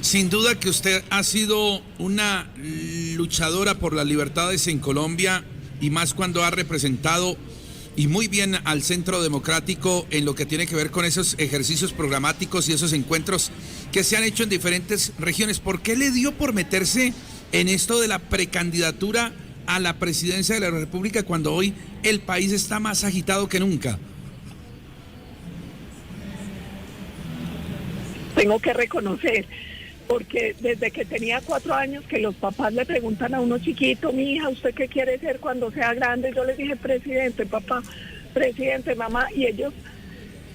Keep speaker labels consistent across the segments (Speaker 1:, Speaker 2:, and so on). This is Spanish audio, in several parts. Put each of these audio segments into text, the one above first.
Speaker 1: Sin duda que usted ha sido una luchadora por las libertades en Colombia y más cuando ha representado y muy bien al Centro Democrático en lo que tiene que ver con esos ejercicios programáticos y esos encuentros que se han hecho en diferentes regiones. ¿Por qué le dio por meterse en esto de la precandidatura a la presidencia de la República cuando hoy el país está más agitado que nunca?
Speaker 2: Tengo que reconocer, porque desde que tenía 4 años que los papás le preguntan a uno chiquito, mi hija, ¿usted qué quiere ser cuando sea grande? Yo les dije, presidente, papá, presidente, mamá, y ellos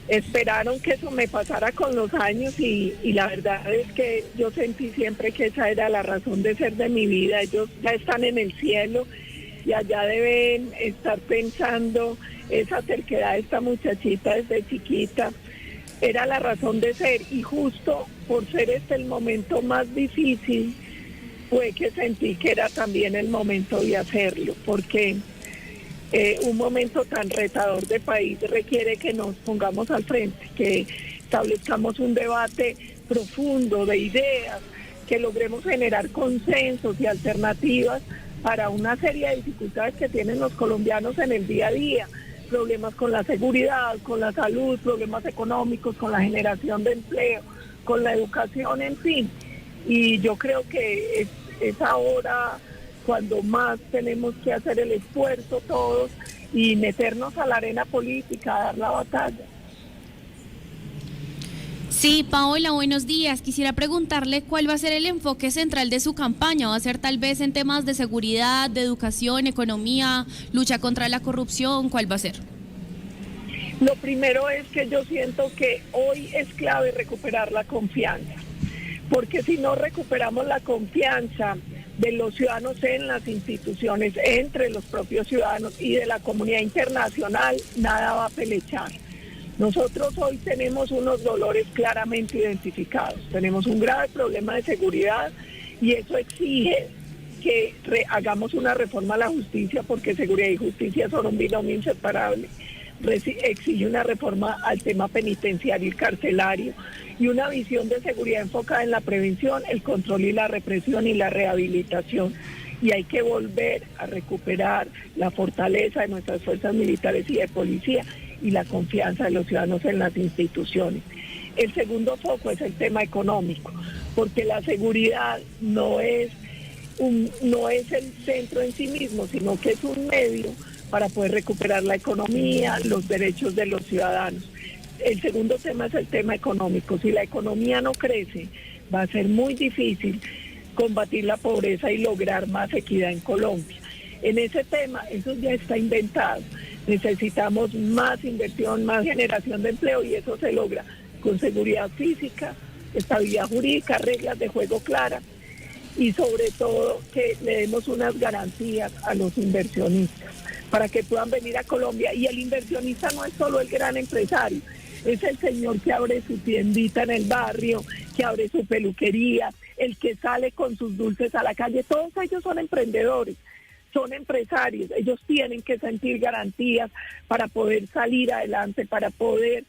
Speaker 2: esperaron que eso me pasara con los años y la verdad es que yo sentí siempre que esa era la razón de ser de mi vida. Ellos ya están en el cielo y allá deben estar pensando esa terquedad de esta muchachita desde chiquita. Era la razón de ser y justo por ser este el momento más difícil fue que sentí que era también el momento de hacerlo, porque un momento tan retador de país requiere que nos pongamos al frente, que establezcamos un debate profundo de ideas, que logremos generar consensos y alternativas para una serie de dificultades que tienen los colombianos en el día a día. Problemas con la seguridad, con la salud, problemas económicos, con la generación de empleo, con la educación, en fin. Y yo creo que es ahora cuando más tenemos que hacer el esfuerzo todos y meternos a la arena política, a dar la batalla.
Speaker 3: Sí, Paola, buenos días. Quisiera preguntarle cuál va a ser el enfoque central de su campaña. ¿Va a ser tal vez en temas de seguridad, de educación, economía, lucha contra la corrupción? ¿Cuál va a ser?
Speaker 2: Lo primero es que yo siento que hoy es clave recuperar la confianza, porque si no recuperamos la confianza de los ciudadanos en las instituciones, entre los propios ciudadanos y de la comunidad internacional, nada va a pelechar. Nosotros hoy tenemos unos dolores claramente identificados, tenemos un grave problema de seguridad y eso exige que hagamos una reforma a la justicia, porque seguridad y justicia son un binomio inseparable. Exige una reforma al tema penitenciario y carcelario y una visión de seguridad enfocada en la prevención, el control y la represión y la rehabilitación. Y hay que volver a recuperar la fortaleza de nuestras fuerzas militares y de policía y la confianza de los ciudadanos en las instituciones. El segundo foco es el tema económico, porque la seguridad no es el centro en sí mismo, sino que es un medio para poder recuperar la economía, los derechos de los ciudadanos. El segundo tema es el tema económico. Si la economía no crece, va a ser muy difícil combatir la pobreza y lograr más equidad en Colombia. En ese tema, eso ya está inventado. Necesitamos más inversión, más generación de empleo y eso se logra con seguridad física, estabilidad jurídica, reglas de juego claras y sobre todo que le demos unas garantías a los inversionistas para que puedan venir a Colombia. Y el inversionista no es solo el gran empresario, es el señor que abre su tiendita en el barrio, que abre su peluquería, el que sale con sus dulces a la calle. Todos ellos son emprendedores, son empresarios. Ellos tienen que sentir garantías para poder salir adelante, para poder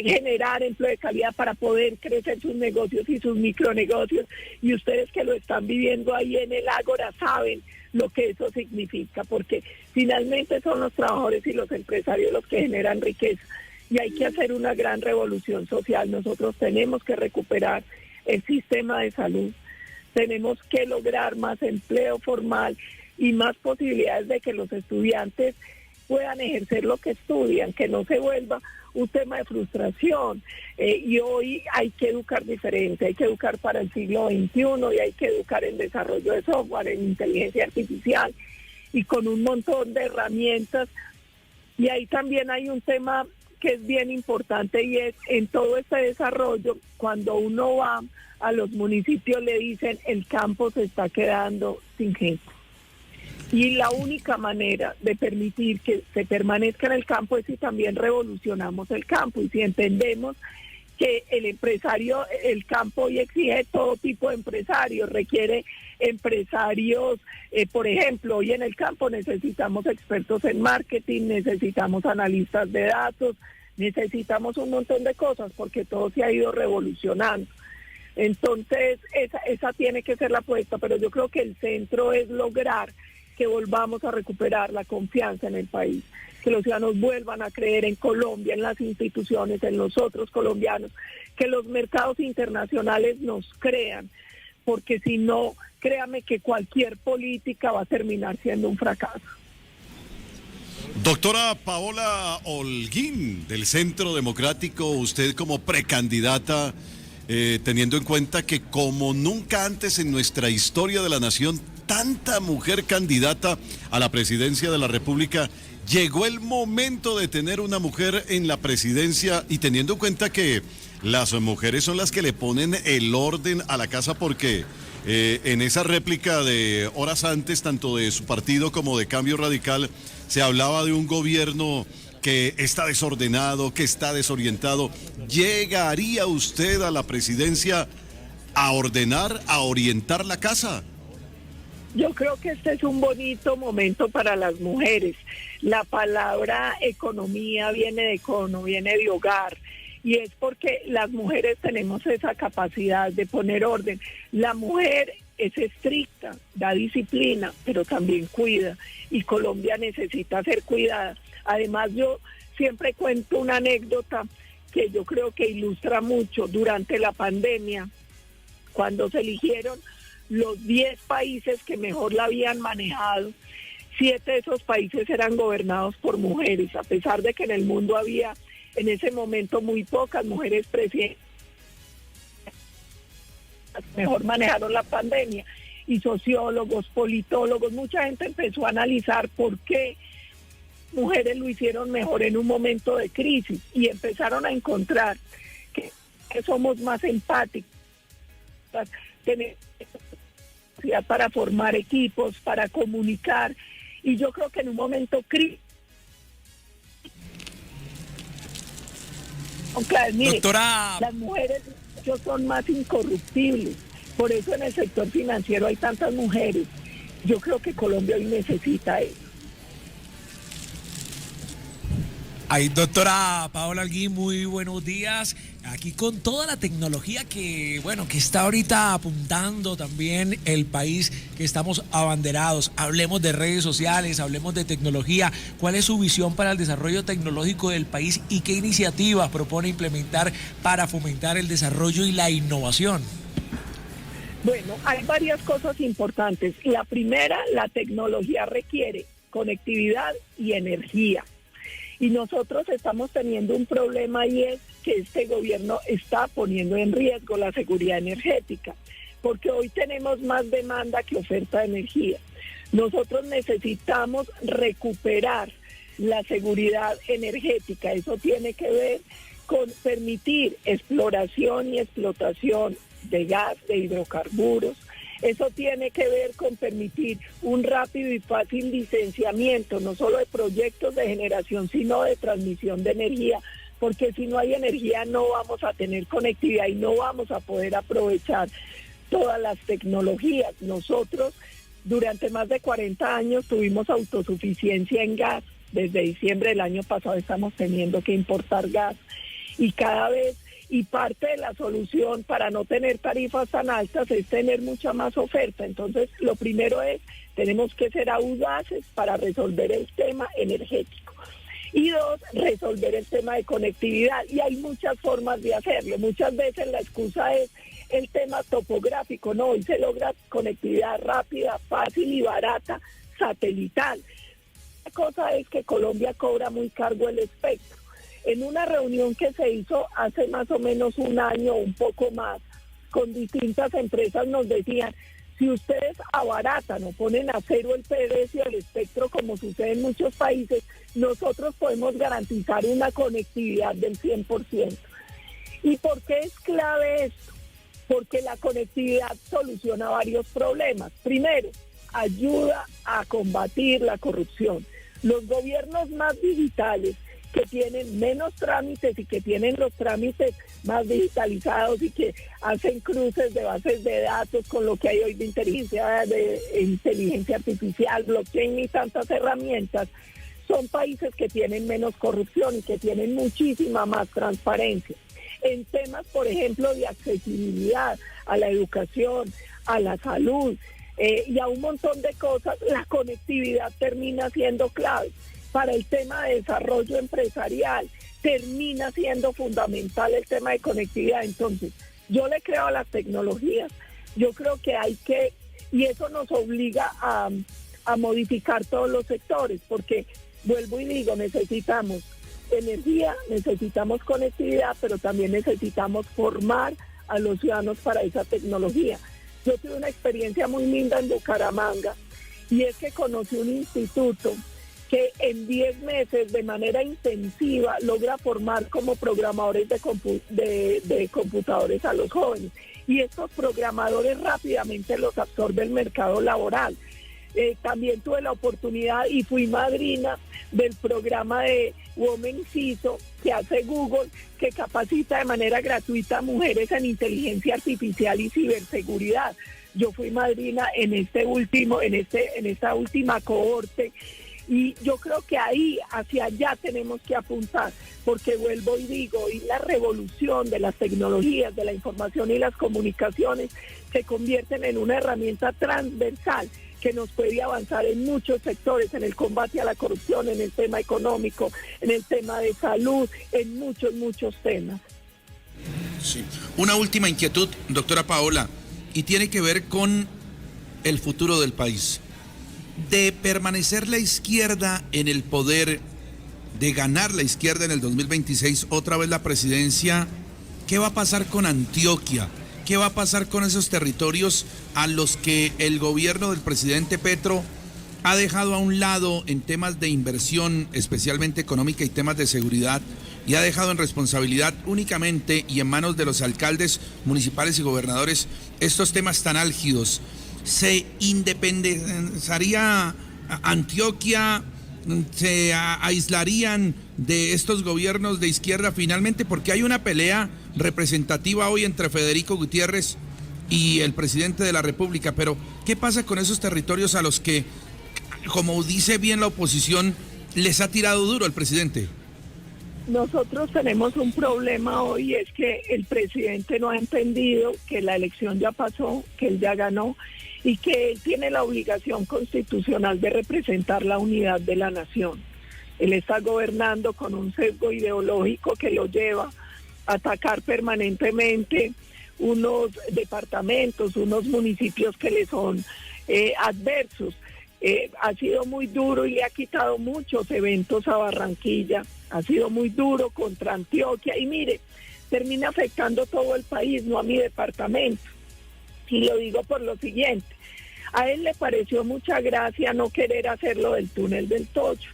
Speaker 2: generar empleo de calidad, para poder crecer sus negocios y sus micronegocios. Y ustedes que lo están viviendo ahí en el Ágora saben lo que eso significa, porque finalmente son los trabajadores y los empresarios los que generan riqueza. Y hay que hacer una gran revolución social. Nosotros tenemos que recuperar el sistema de salud, tenemos que lograr más empleo formal y más posibilidades de que los estudiantes puedan ejercer lo que estudian, que no se vuelva un tema de frustración. Y hoy hay que educar diferente, hay que educar para el siglo XXI y hay que educar en desarrollo de software, en inteligencia artificial y con un montón de herramientas. Y ahí también hay un tema que es bien importante y es en todo este desarrollo, cuando uno va a los municipios le dicen el campo se está quedando sin gente. Y la única manera de permitir que se permanezca en el campo es si también revolucionamos el campo y si entendemos que el empresario, el campo hoy exige todo tipo de empresarios, requiere empresarios, por ejemplo, hoy en el campo necesitamos expertos en marketing, necesitamos analistas de datos, necesitamos un montón de cosas porque todo se ha ido revolucionando. Entonces, esa tiene que ser la apuesta, pero yo creo que el centro es lograr que volvamos a recuperar la confianza en el país, que los ciudadanos vuelvan a creer en Colombia, en las instituciones, en nosotros colombianos, que los mercados internacionales nos crean, porque si no, créame que cualquier política va a terminar siendo un fracaso.
Speaker 4: Doctora Paola Holguín, del Centro Democrático, usted como precandidata, teniendo en cuenta que como nunca antes en nuestra historia de la nación, tanta mujer candidata a la presidencia de la República, llegó el momento de tener una mujer en la presidencia y teniendo en cuenta que las mujeres son las que le ponen el orden a la casa porque en esa réplica de horas antes, tanto de su partido como de Cambio Radical, se hablaba de un gobierno que está desordenado, que está desorientado. ¿Llegaría usted a la presidencia a ordenar, a orientar la casa?
Speaker 2: Yo creo que este es un bonito momento para las mujeres. La palabra economía viene de econo, viene de hogar. Y es porque las mujeres tenemos esa capacidad de poner orden. La mujer es estricta, da disciplina, pero también cuida. Y Colombia necesita ser cuidada. Además, yo siempre cuento una anécdota que yo creo que ilustra mucho. Durante la pandemia, cuando se eligieron los 10 países que mejor la habían manejado, 7 de esos países eran gobernados por mujeres, a pesar de que en el mundo había en ese momento muy pocas mujeres presidentes. Mejor manejaron la pandemia, y sociólogos, politólogos, mucha gente empezó a analizar por qué mujeres lo hicieron mejor en un momento de crisis, y empezaron a encontrar que somos más empáticos, tenemos capacidad para formar equipos, para comunicar, y yo creo que en un momento crítico, mire,
Speaker 5: doctora,
Speaker 2: las mujeres son más incorruptibles, por eso en el sector financiero hay tantas mujeres. Yo creo que Colombia hoy necesita eso.
Speaker 5: ay, doctora Paola Holguín, muy buenos días. Aquí con toda la tecnología que está ahorita apuntando también el país, que estamos abanderados. Hablemos de redes sociales, hablemos de tecnología. ¿Cuál es su visión para el desarrollo tecnológico del país y qué iniciativas propone implementar para fomentar el desarrollo y la innovación?
Speaker 2: Bueno, hay varias cosas importantes. La primera, la tecnología requiere conectividad y energía. Y nosotros estamos teniendo un problema, y es que este gobierno está poniendo en riesgo la seguridad energética, porque hoy tenemos más demanda que oferta de energía. Nosotros necesitamos recuperar la seguridad energética. Eso tiene que ver con permitir exploración y explotación de gas, de hidrocarburos. Eso tiene que ver con permitir un rápido y fácil licenciamiento, no solo de proyectos de generación, sino de transmisión de energía, porque si no hay energía no vamos a tener conectividad y no vamos a poder aprovechar todas las tecnologías. Nosotros durante más de 40 años tuvimos autosuficiencia en gas. Desde diciembre del año pasado estamos teniendo que importar gas, y cada vez, y parte de la solución para no tener tarifas tan altas es tener mucha más oferta. Entonces, lo primero es, tenemos que ser audaces para resolver el tema energético. Y 2, resolver el tema de conectividad. Y hay muchas formas de hacerlo. Muchas veces la excusa es el tema topográfico. No, hoy se logra conectividad rápida, fácil y barata, satelital. La cosa es que Colombia cobra muy caro el espectro. En una reunión que se hizo hace más o menos un año o un poco más, con distintas empresas nos decían, si ustedes abaratan o ponen a cero el precio del espectro, como sucede en muchos países, nosotros podemos garantizar una conectividad del 100%. ¿Y por qué es clave esto? Porque la conectividad soluciona varios problemas. Primero, ayuda a combatir la corrupción. Los gobiernos más digitales, que tienen menos trámites y que tienen los trámites más digitalizados y que hacen cruces de bases de datos con lo que hay hoy de inteligencia artificial, blockchain y tantas herramientas, son países que tienen menos corrupción y que tienen muchísima más transparencia. en temas, por ejemplo, de accesibilidad a la educación, a la salud y a un montón de cosas. La conectividad termina siendo clave. Para el tema de desarrollo empresarial termina siendo fundamental el tema de conectividad. Entonces, yo le creo a las tecnologías, yo creo que hay que, y eso nos obliga a modificar todos los sectores, porque vuelvo y digo, necesitamos energía, necesitamos conectividad, pero también necesitamos formar a los ciudadanos para esa tecnología. Yo tuve una experiencia muy linda en Bucaramanga, y es que conocí un instituto que en 10 meses de manera intensiva logra formar como programadores de computadores a los jóvenes, y estos programadores rápidamente los absorbe el mercado laboral. También tuve la oportunidad y fui madrina del programa de Women CISO que hace Google, que capacita de manera gratuita a mujeres en inteligencia artificial y ciberseguridad. Yo fui madrina en esta última cohorte, y yo creo que ahí, hacia allá tenemos que apuntar, porque vuelvo y digo, hoy la revolución de las tecnologías, de la información y las comunicaciones se convierten en una herramienta transversal que nos puede avanzar en muchos sectores, en el combate a la corrupción, en el tema económico, en el tema de salud, en muchos temas.
Speaker 1: Sí. Una última inquietud, doctora Paola, y tiene que ver con el futuro del país. De permanecer la izquierda en el poder, de ganar la izquierda en el 2026, otra vez la presidencia, ¿qué va a pasar con Antioquia? ¿Qué va a pasar con esos territorios a los que el gobierno del presidente Petro ha dejado a un lado en temas de inversión, especialmente económica, y temas de seguridad, y ha dejado en responsabilidad únicamente y en manos de los alcaldes municipales y gobernadores estos temas tan álgidos? ¿Se independizaría Antioquia? ¿Se aislarían de estos gobiernos de izquierda finalmente? Porque hay una pelea representativa hoy entre Federico Gutiérrez y el presidente de la República, pero ¿qué pasa con esos territorios a los que, como dice bien la oposición, les ha tirado duro el presidente?
Speaker 2: Nosotros tenemos un problema hoy, es que el presidente no ha entendido que la elección ya pasó, que él ya ganó, y que él tiene la obligación constitucional de representar la unidad de la nación. Él está gobernando con un sesgo ideológico que lo lleva a atacar permanentemente unos departamentos, unos municipios que le son adversos. Ha sido muy duro y le ha quitado muchos eventos a Barranquilla, ha sido muy duro contra Antioquia, y mire, termina afectando todo el país, no a mi departamento. Y lo digo por lo siguiente, a él le pareció mucha gracia no querer hacerlo del túnel del Toyo.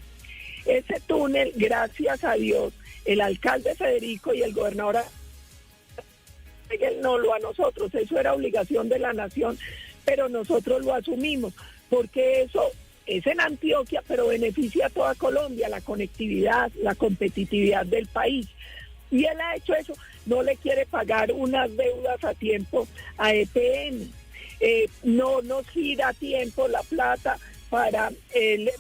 Speaker 2: Ese túnel, gracias a Dios, el alcalde Federico y el gobernador no lo a nosotros, eso era obligación de la nación, pero nosotros lo asumimos, porque eso es en Antioquia, pero beneficia a toda Colombia, la conectividad, la competitividad del país. Y él ha hecho eso, no le quiere pagar unas deudas a tiempo a EPN, no nos gira a tiempo la plata para el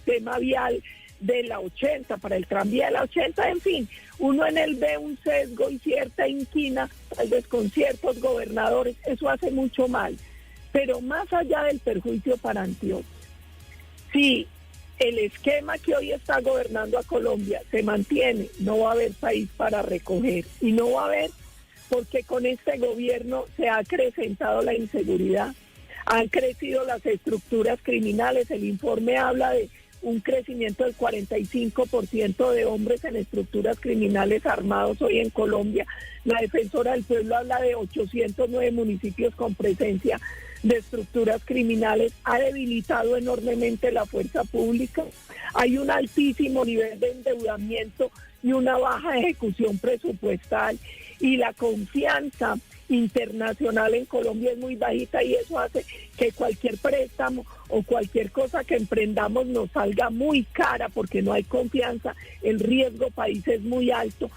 Speaker 2: tema vial de la 80, para el tranvía de la 80, en fin, uno en él ve un sesgo y cierta inquina, tal vez con ciertos gobernadores, eso hace mucho mal. Pero más allá del perjuicio para Antioquia, si el esquema que hoy está gobernando a Colombia se mantiene, no va a haber país para recoger, y no va a haber porque con este gobierno se ha acrecentado la inseguridad, han crecido las estructuras criminales, el informe habla de un crecimiento del 45% de hombres en estructuras criminales armados hoy en Colombia. La Defensora del Pueblo habla de 809 municipios con presencia de estructuras criminales, ha debilitado enormemente la fuerza pública, hay un altísimo nivel de endeudamiento y una baja ejecución presupuestal, y la confianza internacional en Colombia es muy bajita, y eso hace que cualquier préstamo o cualquier cosa que emprendamos nos salga muy cara porque no hay confianza, el riesgo país es muy alto.